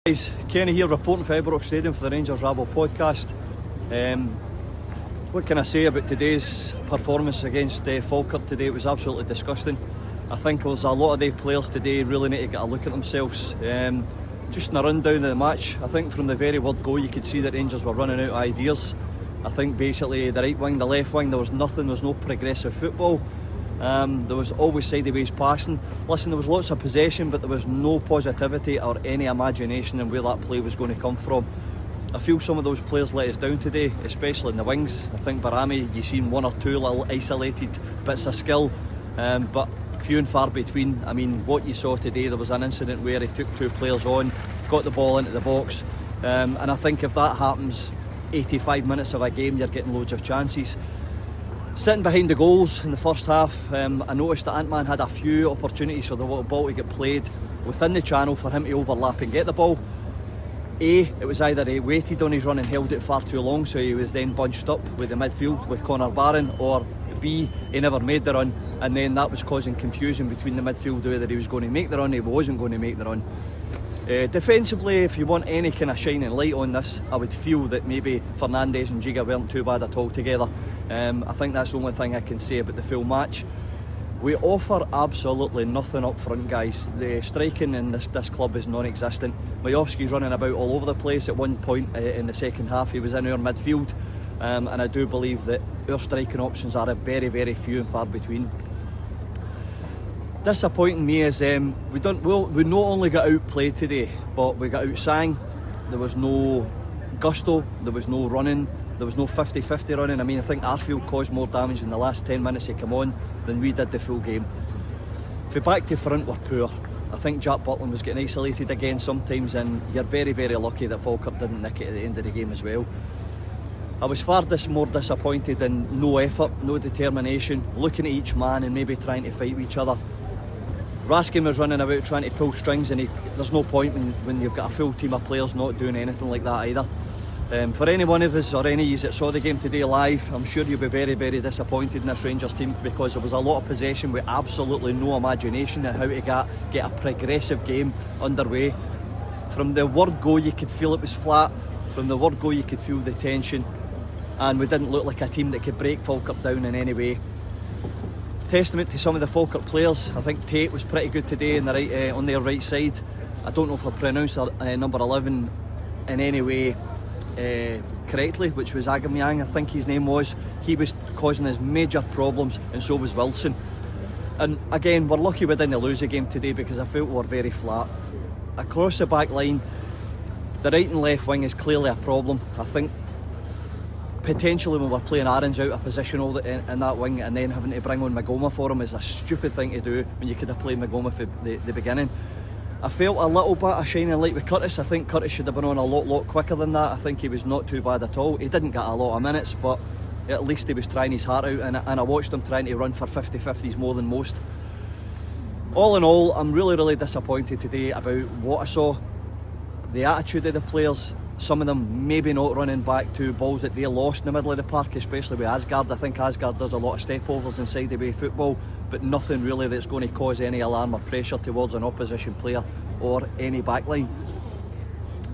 Guys, Kenny here reporting for Ibrox Stadium for the Rangers Rabble Podcast. What can I say about today's performance against Falkirk today? It was absolutely disgusting. I think there's a lot of the players today really need to get a look at themselves. Just in a rundown of the match, I think from the very word go you could see that Rangers were running out of ideas. I think basically the right wing, the left wing, there was nothing, there was no progressive football. There was always sideways passing. Listen, there was lots of possession, but there was no positivity or any imagination in where that play was going to come from. I feel some of those players let us down today, especially in the wings. I think Barami, you've seen one or two little isolated bits of skill, but few and far between. I mean, what you saw today, there was an incident where he took two players on, got the ball into the box, and I think if that happens 85 minutes of a game, you're getting loads of chances. Sitting behind the goals in the first half, I noticed that Ant-Man had a few opportunities for the ball to get played within the channel for him to overlap and get the ball. It was either he waited on his run and held it far too long, so he was then bunched up with the midfield with Connor Barron, or B, he never made the run, and then that was causing confusion between the midfield whether he was going to make the run or he wasn't going to make the run. Defensively, if you want any kind of shining light on this, I would feel that maybe Fernandes and Giga weren't too bad at all together. I think that's the only thing I can say about the full match. We offer absolutely nothing up front, guys. The striking in this club is non-existent. Majowski's running about all over the place. At one point in the second half, he was in our midfield, and I do believe that our striking options are very, very few and far between. Disappointing me is we not only got outplayed today, but we got outsang. There was no gusto, there was no running, there was no 50-50 running. I mean, I think Arfield caused more damage in the last 10 minutes he came on than we did the full game. For back to front, we're poor. I think Jack Butland was getting isolated again sometimes, and you're very, very lucky that Falkirk didn't nick it at the end of the game as well. I was far more disappointed in no effort, no determination, looking at each man and maybe trying to fight with each other. Raskin was running about trying to pull strings, and there's no point when you've got a full team of players not doing anything like that either. For any one of us or any of you that saw the game today live, I'm sure you'll be very, very disappointed in this Rangers team, because there was a lot of possession with absolutely no imagination of how to get a progressive game underway. From the word go you could feel it was flat, from the word go you could feel the tension, and we didn't look like a team that could break Falkirk down in any way. Testament to some of the Falkirk players. I think Tate was pretty good today on their right side. I don't know if I pronounced number 11 in any way correctly, which was Agamyang, I think his name was. He was causing us major problems, and so was Wilson. And again, we're lucky we didn't lose the game today, because I felt we were very flat. Across the back line, the right and left wing is clearly a problem. I think potentially when we're playing Aaron's out of position in that wing, and then having to bring on Magoma for him is a stupid thing to do when you could have played Magoma for the beginning. I felt a little bit of shining light with Curtis. I think Curtis should have been on a lot quicker than that. I think he was not too bad at all. He didn't get a lot of minutes, but at least he was trying his heart out, and I watched him trying to run for 50-50s more than most. All in all, I'm really, really disappointed today about what I saw. The attitude of the players, some of them maybe not running back to balls that they lost in the middle of the park, especially with Asgard. I think Asgard does a lot of step-overs inside the way football, but nothing really that's going to cause any alarm or pressure towards an opposition player or any backline.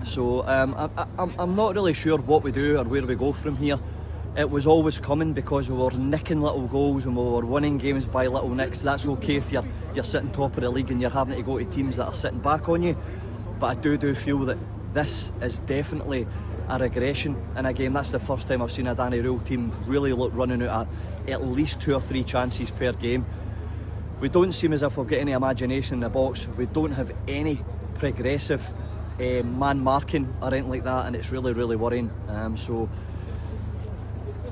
So I'm not really sure what we do or where we go from here. It was always coming because we were nicking little goals and we were winning games by little nicks. That's okay if you're sitting top of the league and you're having to go to teams that are sitting back on you, but I do feel that this is definitely a regression. And again, that's the first time I've seen a Danny Rule team really running out at least 2 or 3 chances per game. We don't seem as if we've got any imagination in the box. We don't have any progressive man marking or anything like that, and it's really, really worrying. So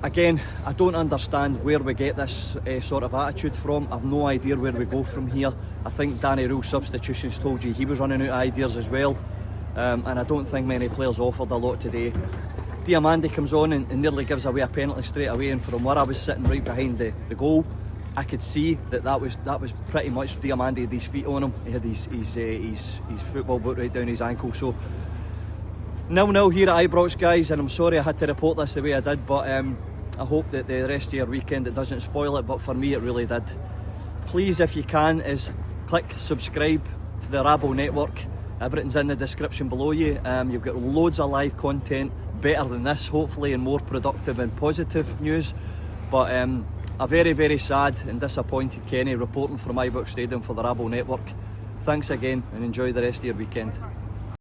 again, I don't understand where we get this sort of attitude from. I've no idea where we go from here. I think Danny Rule's substitutions told you he was running out of ideas as well. And I don't think many players offered a lot today. Diamandi comes on and nearly gives away a penalty straight away, and from where I was sitting right behind the goal, I could see that was pretty much Diamandi had his feet on him. He had his football boot right down his ankle. So 0-0 here at Ibrox, guys, and I'm sorry I had to report this the way I did, but I hope that the rest of your weekend it doesn't spoil it, but for me it really did. Please, if you can, click subscribe to the Rabble Network. everything's in the description below you. You've got loads of live content, better than this hopefully, and more productive and positive news. But a very, very sad and disappointed Kenny reporting from Ibrox Stadium for the Rabble Network. Thanks again and enjoy the rest of your weekend.